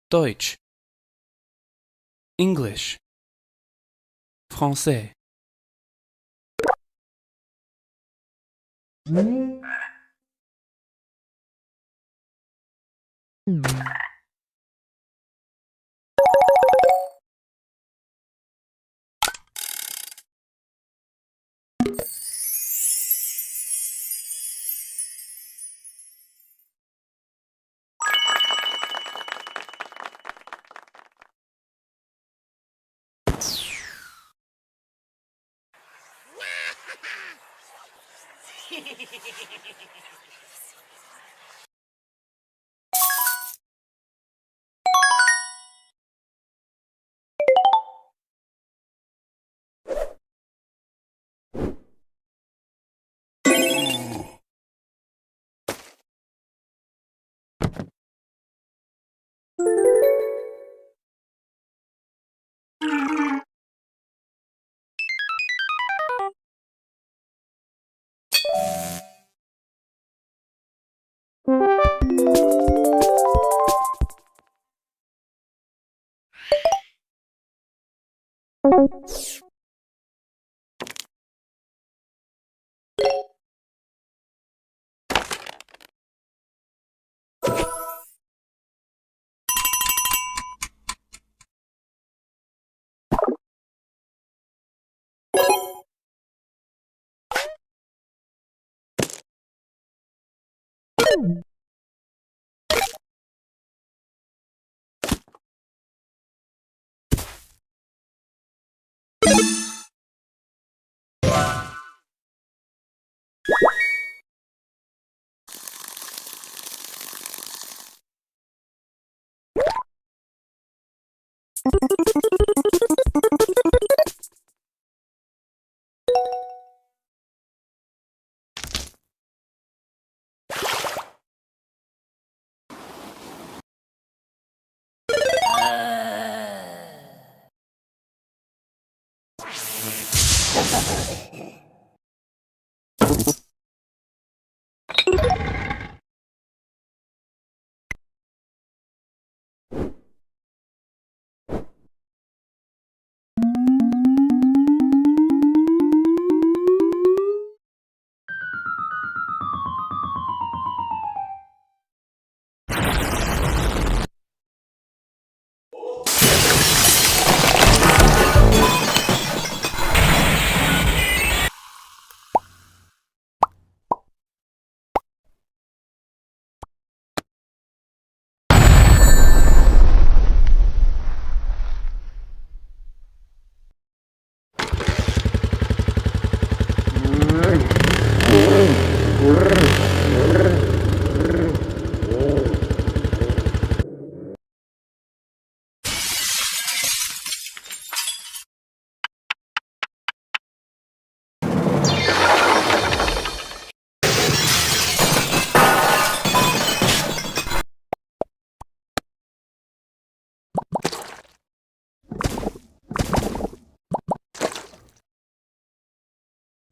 Deutsch, English, Français.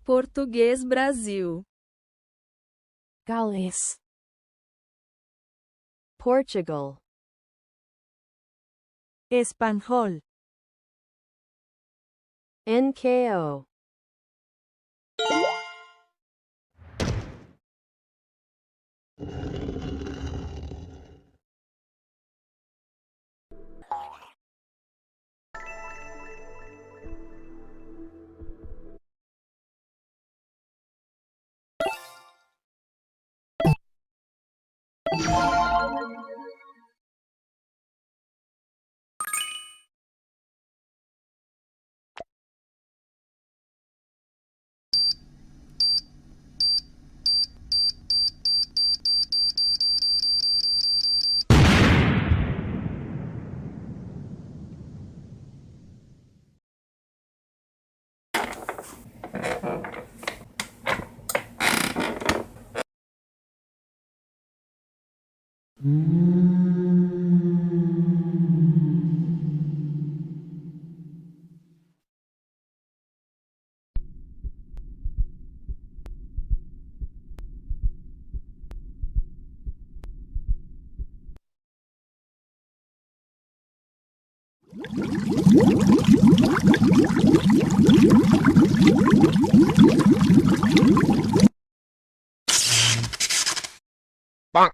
Português Brasil, Gaules, Portugal, Espanhol, NKO, 빵!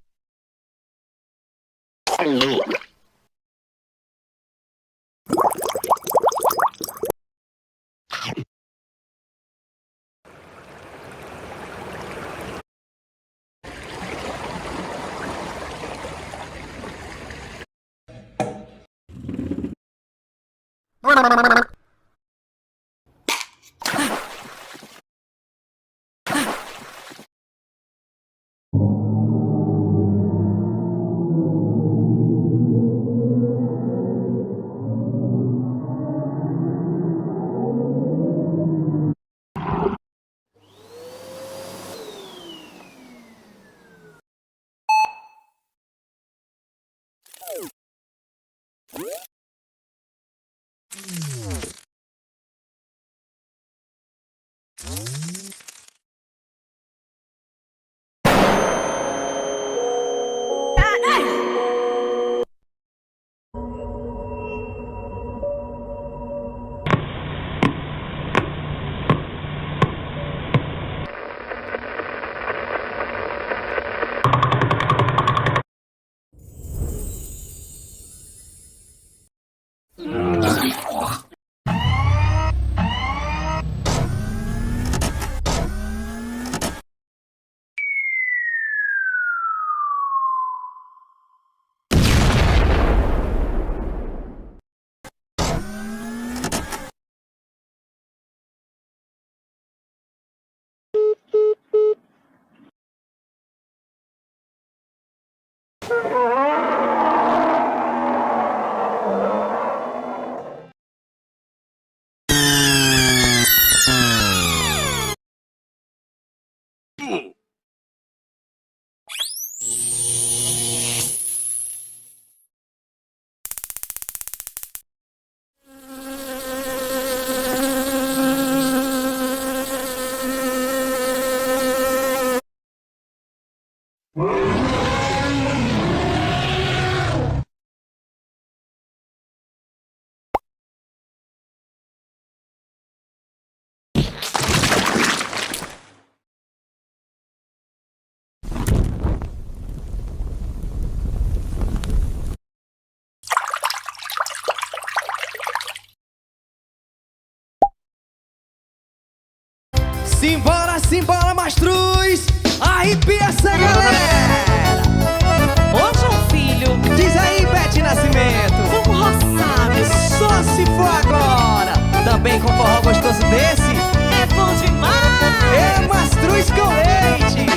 Simbora, simbora, mastruz! Arrepia essa galera! Ô, João Filho, Diz aí, Bete Nascimento! vamos roçar, meu Só se for agora! Também com forró gostoso desse? é bom demais! É mastruz com leite!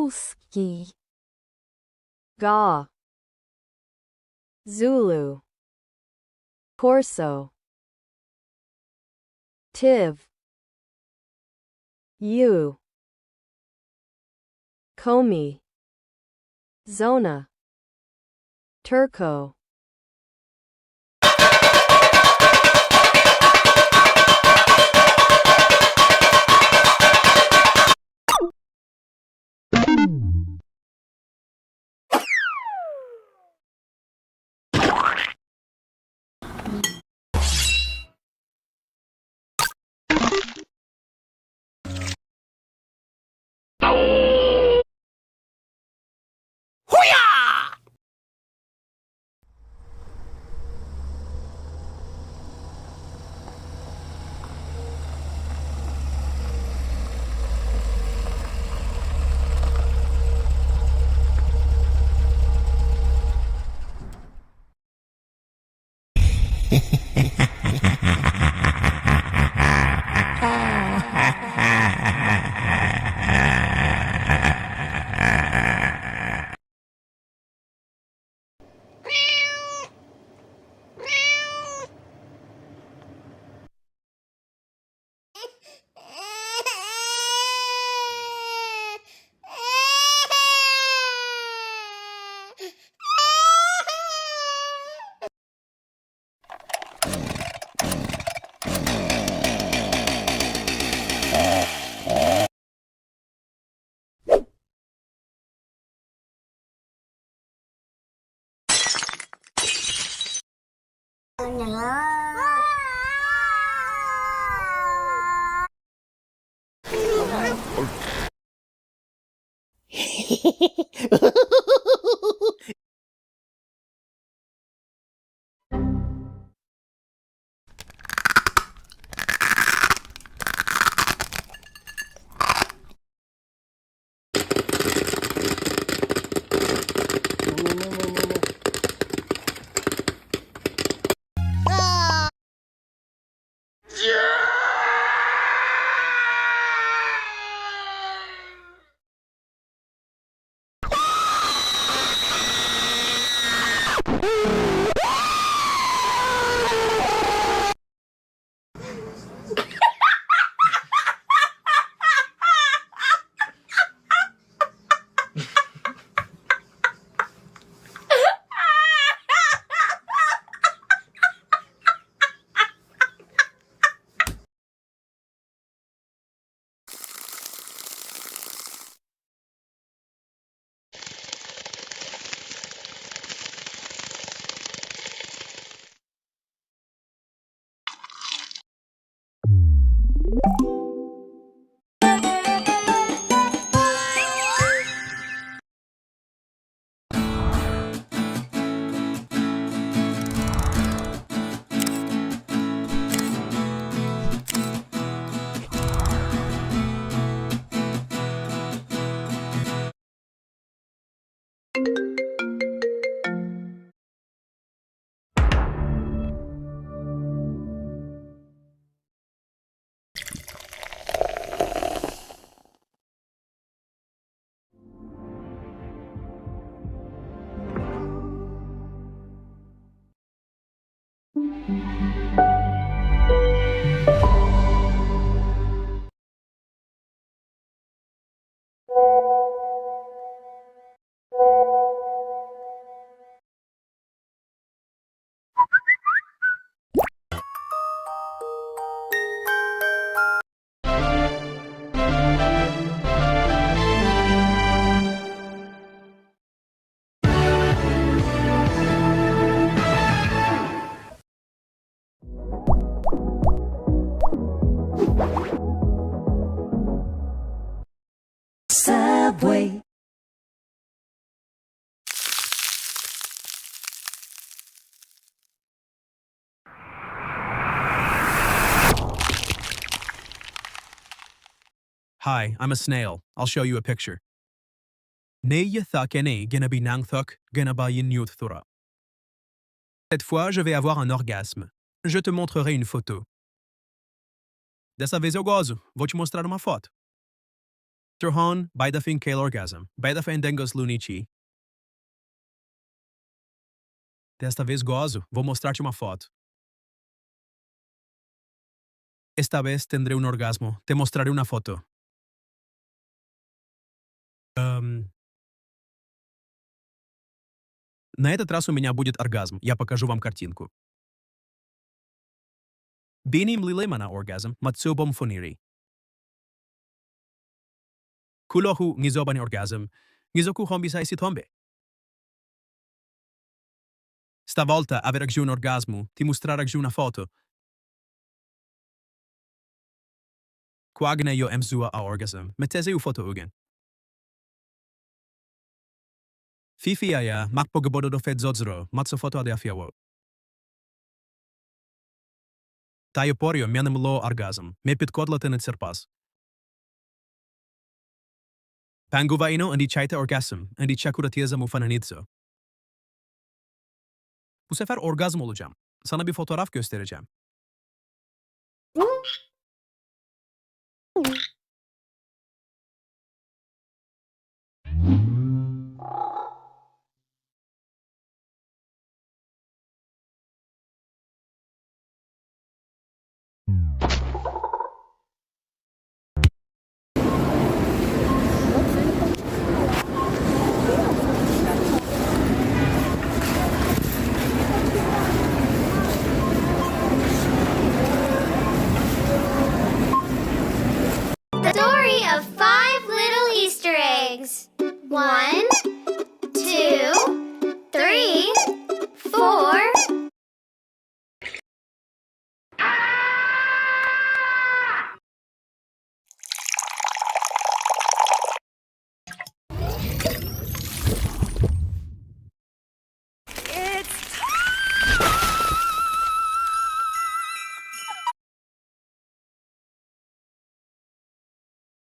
Ruski. Ga. Zulu. Corso. Tiv. U. Komi. Zona. Turco. Subway. Hi, I'm a snail. I'll show you a picture. Cette fois, je vais avoir un orgasme. Je te montrerai une photo. Dessa vez eu gozo. Vou te mostrar uma foto. Turhon, Baidafin Kale Orgasm, Baidafin Dengos Lunichi. Desta vez gozo, vou mostrar-te uma foto. Esta vez tendré un orgasmo, te mostraré una foto. На этот раз у меня будет оргазм, я покажу вам картинку. Binim lilemana orgasm, matsubom funiri. Kulohu ngizobani orgasm, ngizoku hombisai sitombe. Stavolta averaggiù un orgasmo, ti mostraraggiù una foto. Quagne io emzua a orgasm, meteze u foto ugen. Fifi aya, makpogabodo do fed zodzro, matso foto ade afiawo. Tayo porio mianem lo orgasm, me pitkodlaten et serpas. Panguvaino andi chaita orgasm, andi çakuratiyaza mufananitso. Bu sefer orgazm olacağım. Sana bir fotoğraf göstereceğim. The story of 5 little Easter eggs. 1, 2, 3, 4.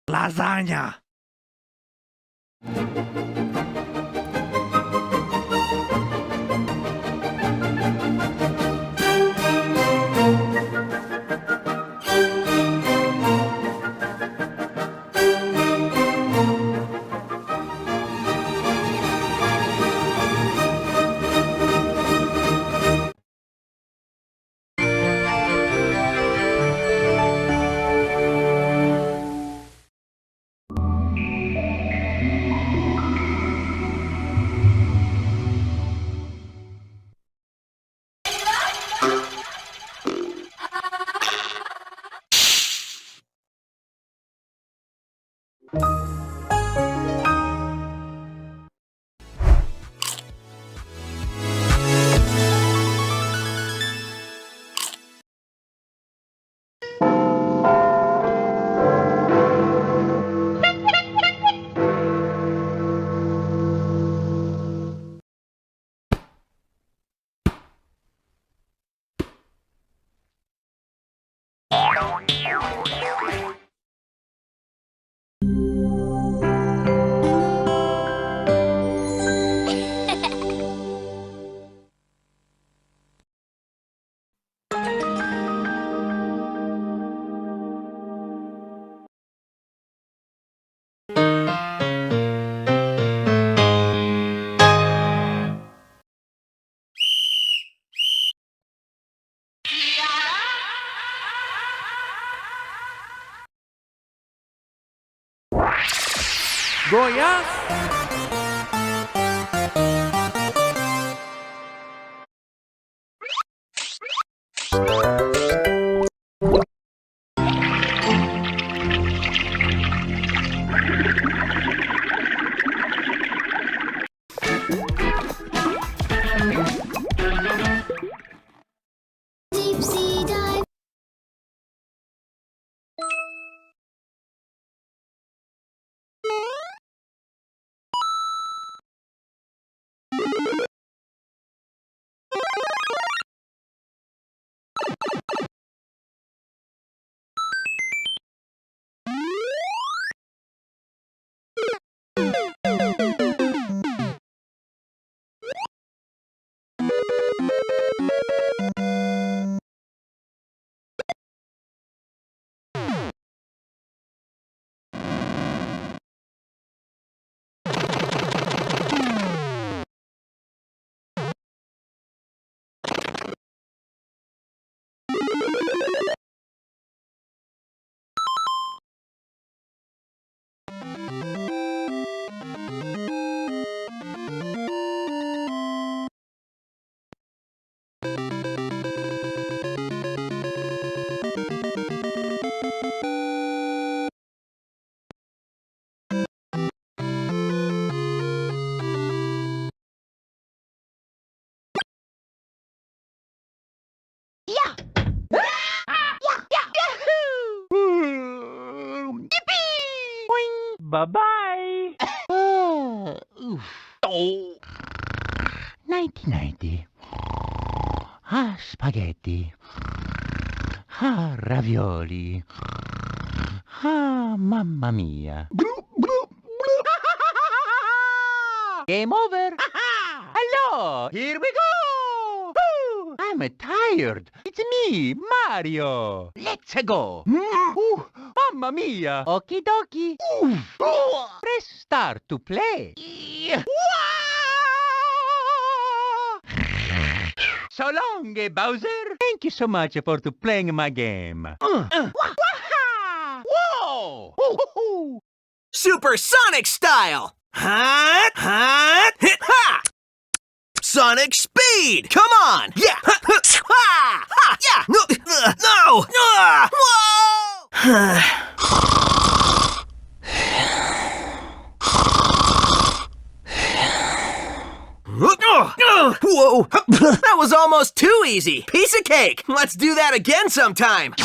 Lasagna. Goiás. Deep sea dive. Bye-bye. Nighty-nighty. Spaghetti. Ravioli. Mamma mia. Game over. Hello, here we go. Woo! I'm tired. It's me, Mario. Let's go. Mamma mia. Okie dokie. Press start to play. So long, Bowser. Thank you so much for playing my game. Whoa! Supersonic style! Hot, hot, hit, ha! Sonic speed! Come on! Yeah! Ha, ha, ha, ha, yeah! No! No! Whoa! Whoa! That was almost too easy! Piece of cake! Let's do that again sometime!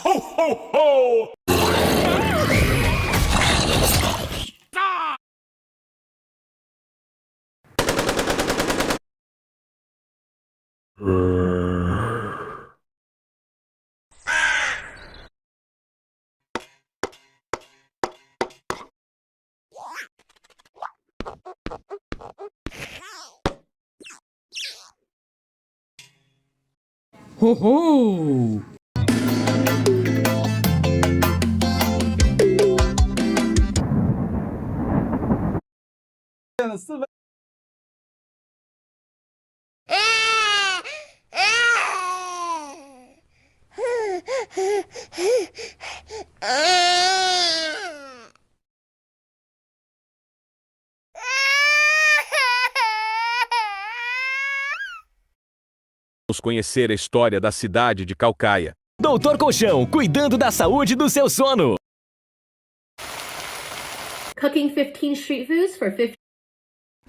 Ho, ho, ho! Ho ho! Vamos conhecer a história da cidade de Caucaia. Doutor Colchão, cuidando da saúde do seu sono. Cooking 15 street foods for 50.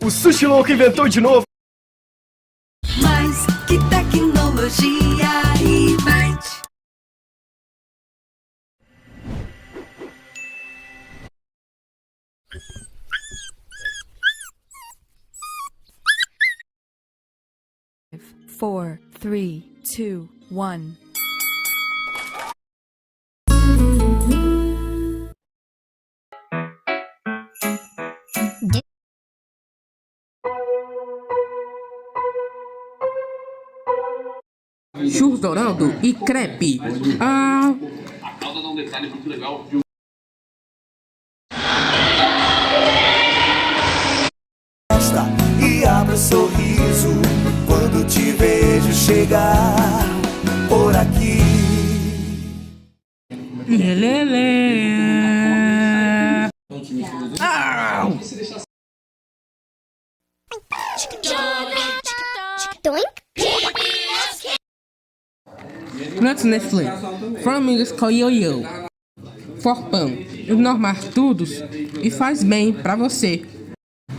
O Sushi Louco inventou de novo. Mas que tecnologia invente? Four, three, two, one. Churros dourado e crepe. detalhe muito legal. E abra um sorriso quando te vejo chegar por aqui. Nuts Nestlé, formigas com ioiô, forpão, os normais todos e faz bem pra você.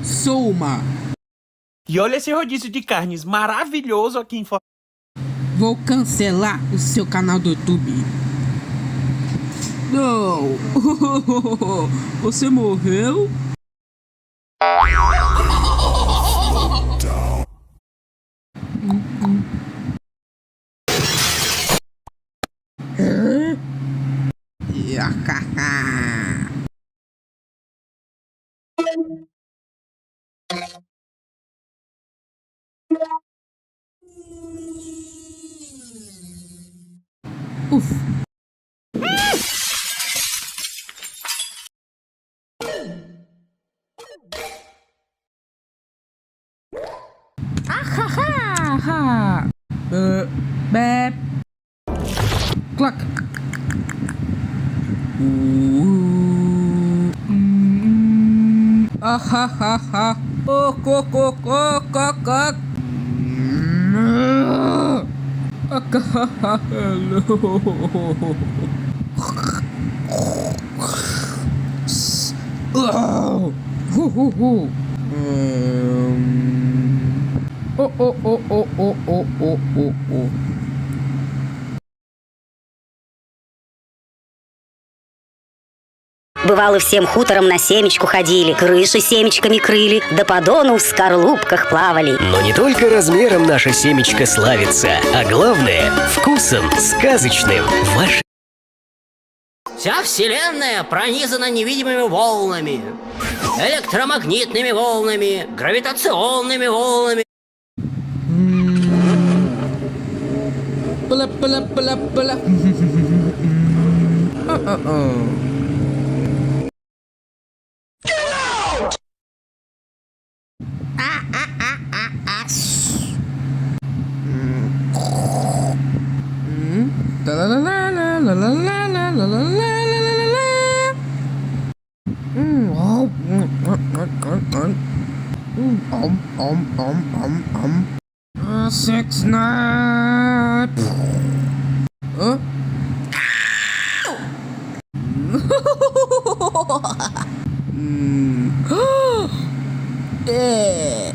Suma. E olha esse rodízio de carnes maravilhoso aqui em Vou cancelar o seu canal do YouTube. Não! Você morreu? Uf. Ah, bep. Cluck. Ah ha ha ha. Oh, cook, cook, cook, cook, cook. Бывало, всем хутором на семечку ходили, крыши семечками крыли, да по дону в скорлупках плавали. Но не только размером наша семечко славится, а главное — вкусом сказочным. Вся вселенная пронизана невидимыми волнами, электромагнитными волнами, гравитационными волнами. Пла-пла-пла-пла. Six nine. Huh? Yeah.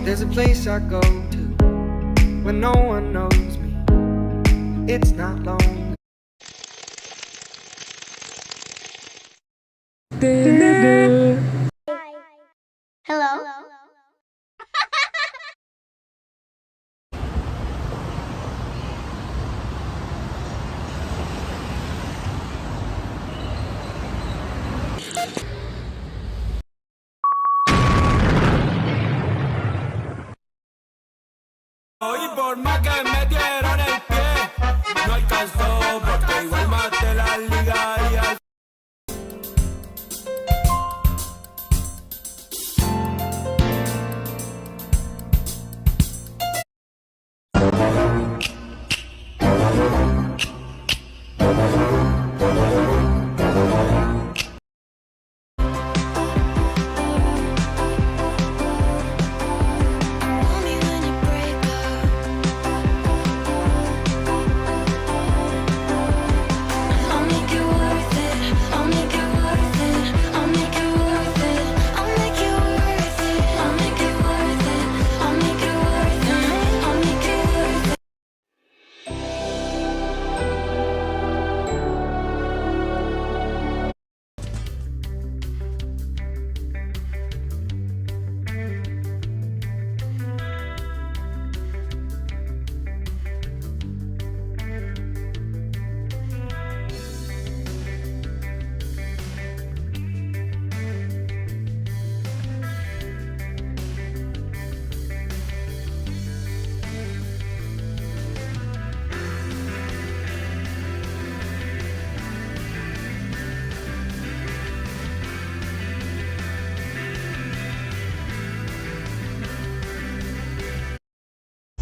There's a place I go to when no one knows me. It's not lonely. Hello? Y por más que me dieron el pie, no alcanzó porque igual maté la liga y al...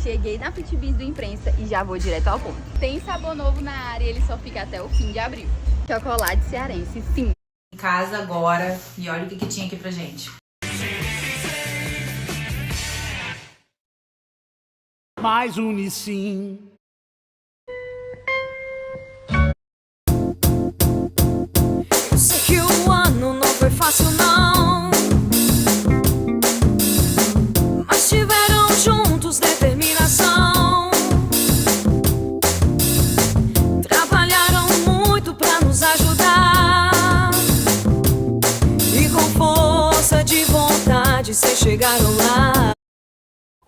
Cheguei na Fit Beans do Imprensa e já vou direto ao ponto. Tem sabor novo na área e ele só fica até o fim de abril. Chocolate cearense, sim. Em casa agora e olha o que tinha aqui pra gente. Mais Unicim. Eu sei que o ano não foi fácil não, mas tiveram juntos determinação. Trabalharam muito pra nos ajudar e com força de vontade cês chegaram lá.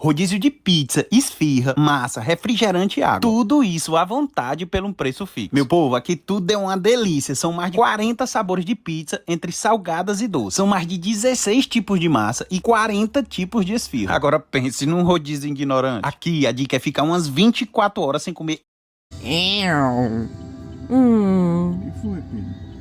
Rodízio de pizza, esfirra, massa, refrigerante e água. Tudo isso à vontade pelo um preço fixo. Meu povo, aqui tudo é uma delícia. São mais de 40 sabores de pizza, entre salgadas e doces. São mais de 16 tipos de massa e 40 tipos de esfirra. Agora pense num rodízio ignorante. Aqui a dica é ficar umas 24 horas sem comer. Que foi, filho?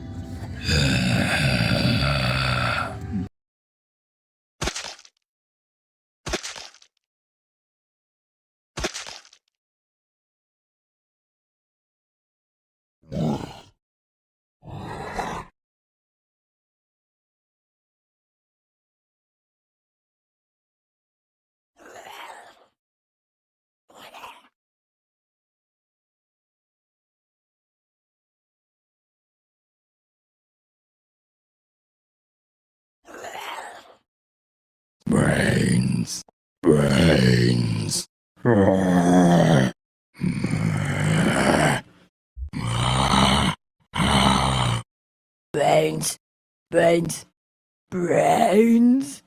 Brains. Brains. Brains. Brains. Brains.